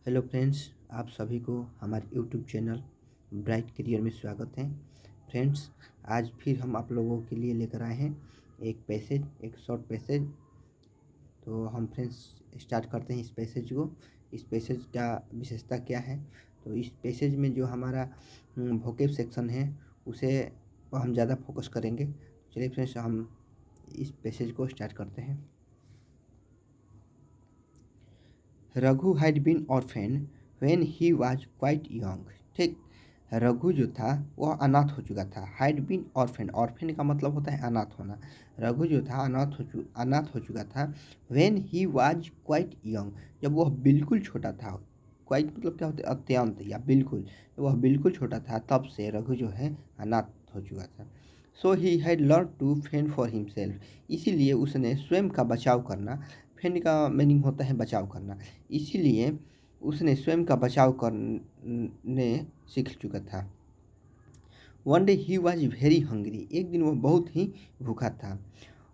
Hello friends, आप सभी को हमारे यूट्यूब चैनल ब्राइट करियर में स्वागत है। फ्रेंड्स, आज फिर हम आप लोगों के लिए लेकर आए हैं एक शॉर्ट पैसेज। तो हम फ्रेंड्स स्टार्ट करते हैं इस पैसेज को। इस पैसेज का विशेषता क्या है? तो इस पैसेज में जो हमारा वोकैब सेक्शन है उसे हम ज़्यादा फोकस करेंगे। चलिए फ्रेंड्स, हम इस पैसेज को स्टार्ट करते हैं। Raghu had been orphan when he was quite young. ठीक, रघु जो था वह अनाथ हो चुका था। हैड बीन ऑर्फेन, ऑर्फेन का मतलब होता है अनाथ होना। रघु जो था अनाथ हो चुका था when he was quite young, जब वह बिल्कुल छोटा था। क्वाइट मतलब क्या होता है? अत्यंत या बिल्कुल। जब वह बिल्कुल छोटा था तब से रघु जो है अनाथ हो चुका था। So he had learn to fend for himself, इसीलिए उसने स्वयं का बचाव करना। फेंड का मीनिंग होता है बचाव करना। इसीलिए उसने स्वयं का बचाव करने सीख चुका था। One day he was very hungry, एक दिन वह बहुत ही भूखा था।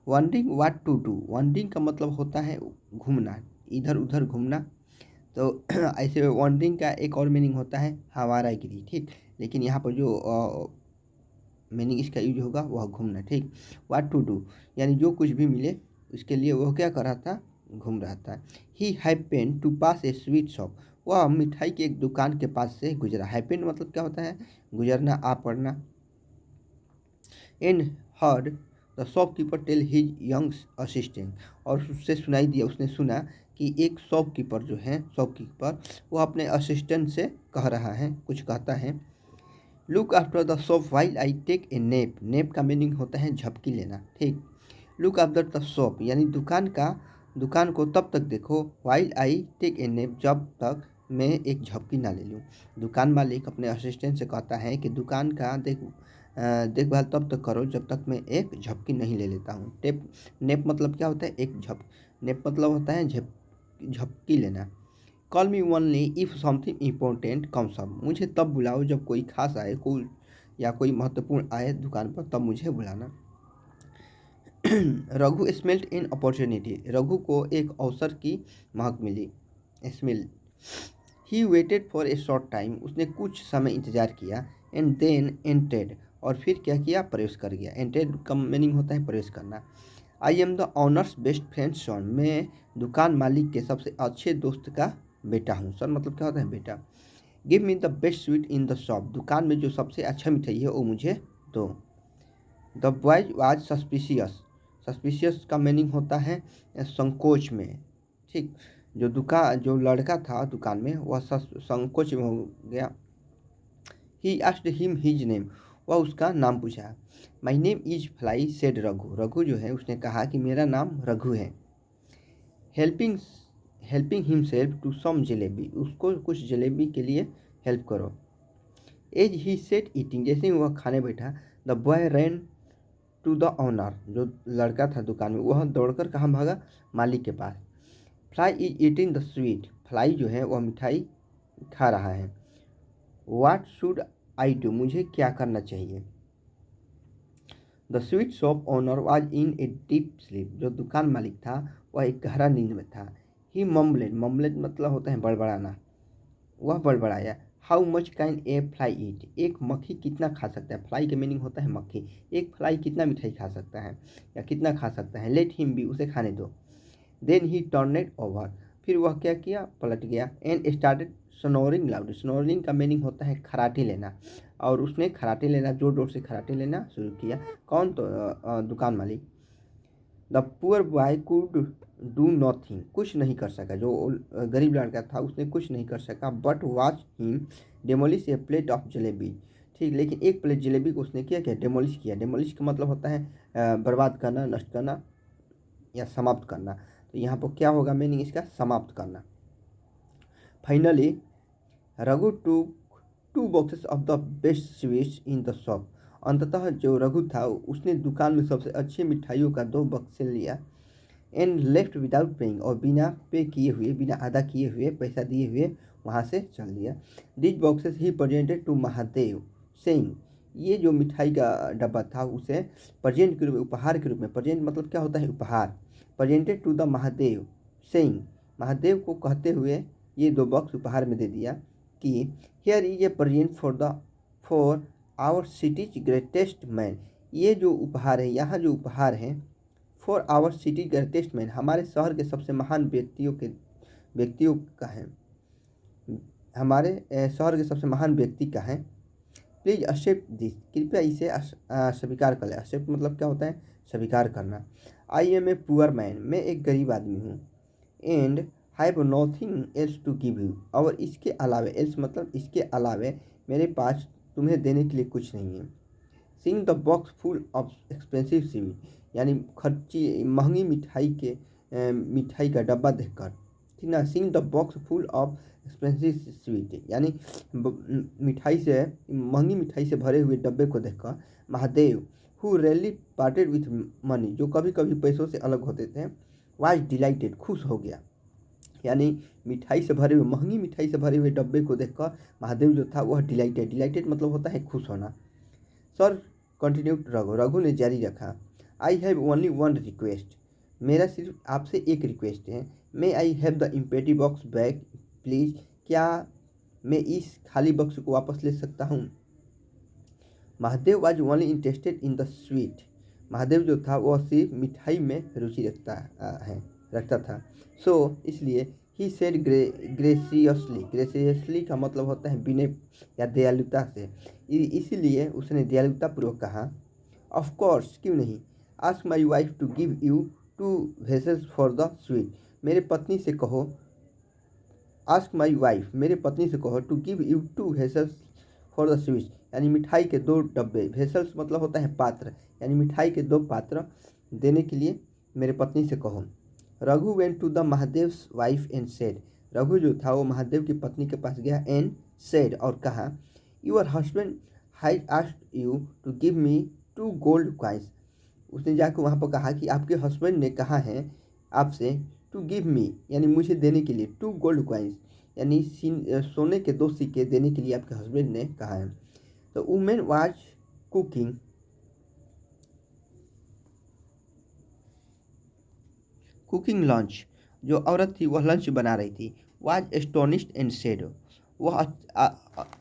Wandering what to do, wandering का मतलब होता है घूमना, इधर उधर घूमना। तो ऐसे वंडरिंग का एक और मीनिंग होता है आवारागिरी। ठीक, लेकिन यहाँ पर जो मीनिंग इसका यूज होगा वह घूमना। ठीक, वाट टू डू यानी जो कुछ भी मिले उसके लिए वह क्या कर रहा था? घूम रहा था। He happened to pass a sweet shop, वह मिठाई की एक दुकान के पास से गुजरा। हैपेंड मतलब क्या होता है? गुजरना, आ पड़ना। And heard the shopkeeper tell his young assistant, और उससे सुनाई दिया, उसने सुना कि एक शॉपकीपर जो है, शॉपकीपर वो अपने असिस्टेंट से कह रहा है, कुछ कहता है। Look after the shop while I take a nap, nap का मीनिंग होता है झपकी लेना। ठीक, लुक आफ्टर द शॉप यानी दुकान को तब तक देखो, while I take a nap जब तक मैं एक झपकी ना ले लूँ। दुकान मालिक अपने असिस्टेंट से कहता है कि दुकान का देखभाल तब तक करो जब तक मैं एक झपकी नहीं ले लेता हूँ। नेप मतलब क्या होता है? नेप मतलब होता है झपकी लेना। Call me only if something important comes up, मुझे तब बुलाओ जब कोई खास आए, कोई या कोई महत्वपूर्ण आए दुकान पर, तब मुझे बुलाना। Raghu smelt in opportunity, Raghu को एक अवसर की महक मिली। Smell. He waited for a short time, उसने कुछ समय इंतजार किया। एंड देन एंटेड, और फिर क्या किया? प्रवेश कर गया। एंटेड का मीनिंग होता है प्रवेश करना। I am the owner's best friend son, मैं दुकान मालिक के सबसे अच्छे दोस्त का बेटा हूँ। सन मतलब क्या होता है? बेटा। Give me the best sweet in the shop, दुकान में जो सबसे अच्छा मिठाई है वो मुझे दो। The boys was suspicious, suspicious का मीनिंग होता है संकोच में। ठीक, जो लड़का था दुकान में वह संकोच में हो गया। He asked him his name, वह उसका नाम पूछा। My name is fly said Raghu, Raghu जो है उसने कहा कि मेरा नाम रघु है। Helping helping himself to some jalebi, उसको कुछ जलेबी के लिए हेल्प करो। एज ही सेट ईटिंग, जैसे ही वह खाने बैठा, the boy ran to the owner, जो लड़का था दुकान में वह दौड़कर कहाँ भागा? मालिक के पास। Fly is eating the sweet, fly जो है वह मिठाई खा रहा है। वाट शुड आई डू, मुझे क्या करना चाहिए? The sweet shop owner was in a deep sleep, जो दुकान मालिक था वह एक गहरा नींद में था। ही मम्बलेड, मम्बलेड मतलब होता है बड़बड़ाना, वह बड़बड़ाया। How much can a fly eat, एक मक्खी कितना खा सकता है? फ्लाई का मीनिंग होता है मक्खी। एक फ्लाई कितना मिठाई खा सकता है या कितना खा सकता है? लेट हिम बी, उसे खाने दो। देन ही टर्नेड ओवर, फिर वह क्या किया? पलट गया। And started snoring loud, snoring का मीनिंग होता है खराटे लेना, और उसने खराटे लेना, जोर जोर से खराटे लेना शुरू किया। कौन? तो दुकान मालिक। The poor boy could do nothing, कुछ नहीं कर सका, जो गरीब लड़का था उसने कुछ नहीं कर सका। But watch him demolish A plate of jalebi, ठीक, लेकिन एक प्लेट जलेबी को उसने किया क्या? डेमोलिश किया। डेमोलिश का मतलब होता है बर्बाद करना, नष्ट करना या समाप्त करना। तो यहाँ पर क्या होगा मीनिंग इसका? समाप्त करना। Finally Raghu two boxes of the best sweets in the shop, अंततः जो रघु था उसने दुकान में सबसे अच्छी मिठाइयों का 2 बक्से लिया। एंड लेफ्ट विदाउट पेइंग, और बिना पे किए हुए, बिना अदा किए हुए, पैसा दिए हुए वहाँ से चल दिया। This boxes he presented to Mahadev saying, ये जो मिठाई का डब्बा था उसे प्रेजेंट के रूप में, उपहार के रूप में, प्रेजेंट मतलब क्या होता है? उपहार। Presented to the Mahadev saying, Mahadev को कहते हुए ये 2 बॉक्स उपहार में दे दिया कि here is a present for our city's greatest man. ये जो उपहार है, यहाँ जो उपहार है for our city greatest man, हमारे शहर के सबसे महान व्यक्तियों का है, हमारे शहर के सबसे महान व्यक्ति का है। प्लीज़ एक्सेप्ट दिस, कृपया इसे स्वीकार कर लें। एक्सेप्ट मतलब क्या होता है? स्वीकार करना। I am a poor man, मैं एक गरीब आदमी हूँ। And have nothing else to give you, और इसके अलावे, एल्स मतलब इसके अलावे मेरे पास तुम्हें देने के लिए कुछ नहीं है। Seeing the box full of expensive sweet, यानी खर्ची महंगी मिठाई का डब्बा देखकर, ठीक ना। Seeing the box full of expensive sweet, यानी महंगी मिठाई से भरे हुए डब्बे को देखकर Mahadev, who rarely parted with money, जो कभी कभी पैसों से अलग होते थे, वाज डिलाइटेड, खुश हो गया। यानी महंगी मिठाई से भरे हुए डब्बे को देखकर महादेव जो था वह डिलाइटेड मतलब होता है खुश होना। सर कंटिन्यूड रघु ने जारी रखा, I have only one request, मेरा सिर्फ आपसे एक रिक्वेस्ट है। May I have the empty box back please, क्या मैं इस खाली बॉक्स को वापस ले सकता हूँ? Mahadev was only interested in the sweet, Mahadev जो था वह सिर्फ मिठाई में रुचि रखता था। सो इसलिए ही सेड ग्रेसियसली का मतलब होता है विनय या दयालुता से, इसीलिए उसने दयालुता पूर्वक कहा, ऑफ कोर्स, क्यों नहीं। Ask my wife to give you 2 vessels for the sweet, मेरे पत्नी से कहो to give you 2 vessels for the sweet, यानी मिठाई के 2 डब्बे, वेसल्स मतलब होता है पात्र, यानी मिठाई के 2 पात्र देने के लिए मेरे पत्नी से कहो। Raghu went to the Mahadev's wife and said, Raghu जो था वो महादेव की पत्नी के पास गया एंड सेड और कहा, your husband has asked you to give me 2 gold coins, उसने जाकर वहाँ पर कहा कि आपके हस्बैंड ने कहा है आपसे टू गिव मी, यानी मुझे देने के लिए 2 गोल्ड कॉइन्स, यानी सोने के 2 सिक्के देने के लिए आपके हस्बैंड ने कहा है। तो वुमेन वाज कुकिंग लंच, जो औरत थी वह लंच बना रही थी। वाज एस्टोनिश्ड एंड सेड, वह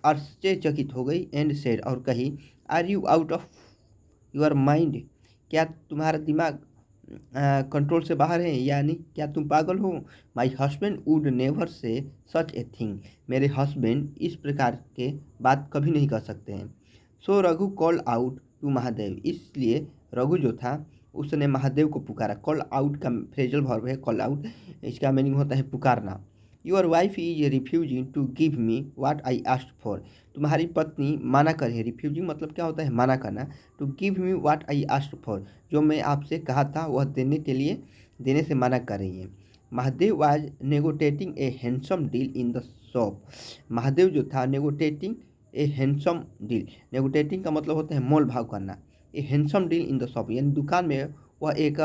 आश्चर्यचकित हो गई, एंड सेड और कही, are you out of your mind, क्या तुम्हारा दिमाग कंट्रोल से बाहर है, यानी क्या तुम पागल हो। My husband would never say such a thing, मेरे हस्बैंड इस प्रकार के बात कभी नहीं कर सकते हैं। So Raghu call out to Mahadev, इसलिए रघु जो था उसने महादेव को पुकारा। कॉल आउट का फ्रेजल वर्ब है कॉल आउट, इसका मीनिंग होता है पुकारना। Your wife is refusing to give me what I asked for, तुम्हारी पत्नी माना कर है, रिफ्यूजिंग मतलब क्या होता है? माना करना। To give me what I asked for, जो मैं आपसे कहा था वह देने से मना कर रही है। Mahadev was negotiating a handsome deal in the shop, Mahadev जो था नेगोटिएटिंग ए हैंडसम डील, नेगोटिएटिंग का मतलब होता है मोल भाव करना। ए handsome deal in the shop, यानी दुकान में वह एक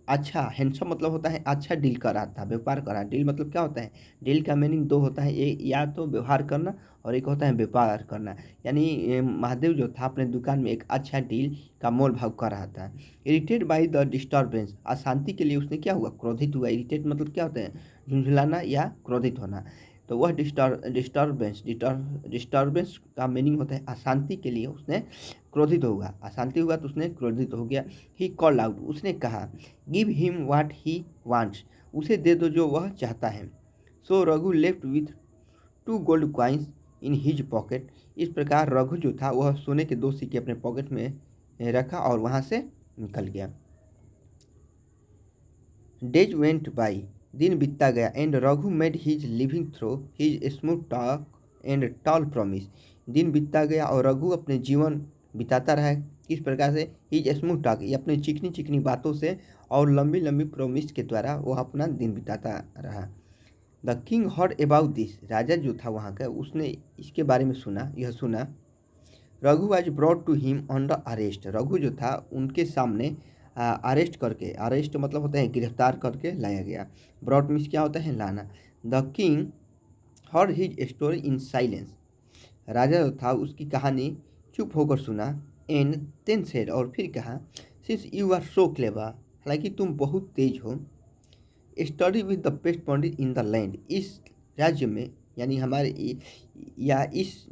अच्छा, हैंडसम मतलब होता है अच्छा डील कर रहा था, व्यापार कर रहा। डील मतलब क्या होता है? डील का मीनिंग 2 होता है, एक या तो व्यवहार करना और एक होता है व्यापार करना। यानी महादेव जो था अपने दुकान में एक अच्छा डील का मोल भाव कर रहा था। इरिटेट बाई द डिस्टर्बेंस, अशांति के लिए उसने क्या हुआ? क्रोधित हुआ। इरिटेट मतलब क्या होता है? झुंझलाना या क्रोधित होना। तो वह डिस्टर्बेंस का मीनिंग होता है अशांति के लिए उसने क्रोधित होगा, अशांति हुआ तो उसने क्रोधित हो गया। ही कॉल्ड आउट, उसने कहा, give him what he wants, उसे दे दो जो वह चाहता है। So Raghu left with 2 gold coins in his pocket, इस प्रकार रघु जो था वह सोने के 2 सिक्के अपने पॉकेट में रखा और वहाँ से निकल गया। डेज वेंट बाई, दिन बीतता गया, and Raghu made his living through his smooth talk and tall promise, दिन बीतता गया और रघु अपने जीवन बिताता रहा। किस प्रकार से? हिज स्मूथ टॉक, ये अपनी चिकनी चिकनी बातों से और लंबी लंबी प्रोमिस के द्वारा वह अपना दिन बिताता रहा। The king heard about this, राजा जो था वहाँ का उसने इसके बारे में सुना। Raghu was brought to him under arrest, Raghu जो था उनके सामने अरेस्ट करके, अरेस्ट मतलब होता है गिरफ्तार करके लाया गया। ब्रॉट मीन्स क्या होता है? लाना। The king heard his story in silence, राजा जो था उसकी कहानी चुप होकर सुना। एंड देन सेड, और फिर कहा, since you are so clever, हालांकि तुम बहुत तेज हो, study with the best pandit in the land. इस राज्य में यानी इस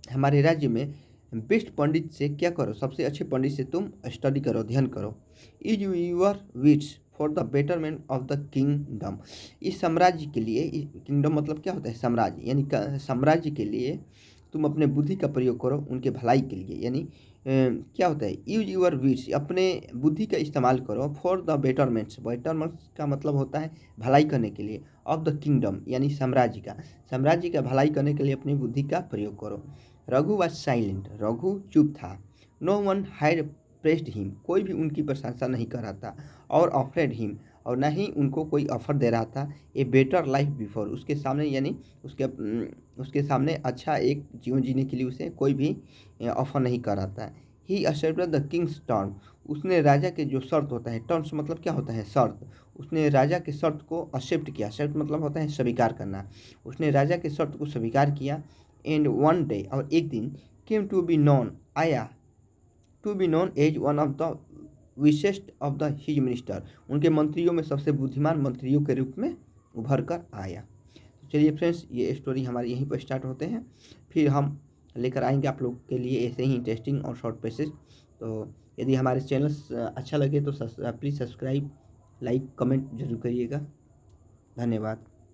हमारे राज्य में बेस्ट पंडित से क्या करो, सबसे अच्छे पंडित से तुम स्टडी करो, अध्ययन करो। Use your wits for the betterment of the kingdom. इस साम्राज्य के लिए, किंगडम मतलब क्या होता है, साम्राज्य, यानी साम्राज्य के लिए तुम अपने बुद्धि का प्रयोग करो उनके भलाई के लिए। यानी क्या होता है, यूज यूर विट्स, अपने बुद्धि का इस्तेमाल करो फॉर द बेटरमेंट्स। बेटरमेंट्स का मतलब होता है भलाई करने के लिए, ऑफ द किंगडम यानी साम्राज्य का भलाई करने के लिए अपनी बुद्धि का प्रयोग करो। रघु वॉज साइलेंट, रघु चुप था। No one had pressed him, कोई भी उनकी प्रशंसा नहीं कर रहा था। और ऑफरेड हिम, और ना ही उनको कोई ऑफर दे रहा था। ए बेटर लाइफ बिफोर, उसके सामने यानी उसके सामने अच्छा एक जीवन जीने के लिए उसे कोई भी ऑफर नहीं कर रहा था। He accepted the Kings term, उसने राजा के जो शर्त होता है, टर्म्स मतलब क्या होता है, शर्त, उसने राजा के शर्त को एक्सेप्ट किया। एक्सेप्ट मतलब होता है स्वीकार करना, उसने राजा के शर्त को स्वीकार किया। एंड वन डे, और एक दिन, केम टू बी नोन, आया, to be known as one of the wisest of the his minister, उनके मंत्रियों में सबसे बुद्धिमान मंत्रियों के रूप में उभर कर आया। तो चलिए फ्रेंड्स, ये स्टोरी हमारी यहीं पर स्टार्ट होते हैं, फिर हम लेकर आएंगे आप लोग के लिए ऐसे ही इंटरेस्टिंग और शॉर्ट पैसेज। तो यदि हमारे चैनल अच्छा लगे तो प्लीज़ सब्सक्राइब, लाइक, कमेंट जरूर करिएगा। धन्यवाद।